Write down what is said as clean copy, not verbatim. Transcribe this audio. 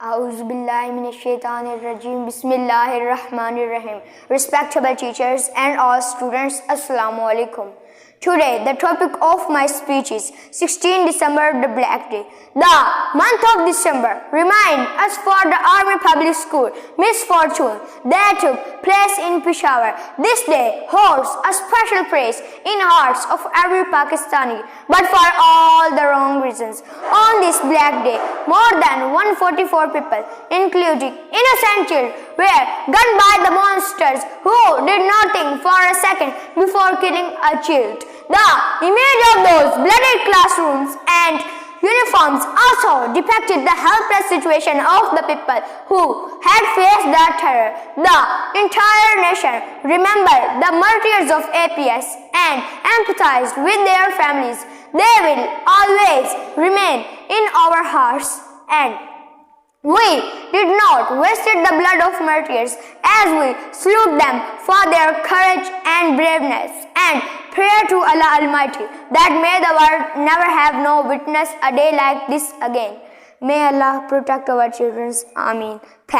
Auzubillahiminash-shaytanir-rajim. Bismillahir-rahmanir-rahim. Respectable teachers and all students, Assalamu alaikum. Today, the topic of my speech is 16 December, the Black Day. The month of December reminds us for the Army Public School misfortune that took place in Peshawar. This day holds a special place in hearts of every Pakistani, but for all the wrong reasons. On this Black Day, more than 144 people, including innocent children, were gunned by the monsters who did nothing for a second before killing a child. The image of those bloody classrooms and uniforms also depicted the helpless situation of the people who had faced the terror. The entire nation remembered the martyrs of APS and empathized with their families. They will always remain in our hearts, and we did not waste the blood of martyrs as we salute them for their courage and braveness, and pray to Allah Almighty that may the world never have no witness a day like this again. May Allah protect our children. Ameen.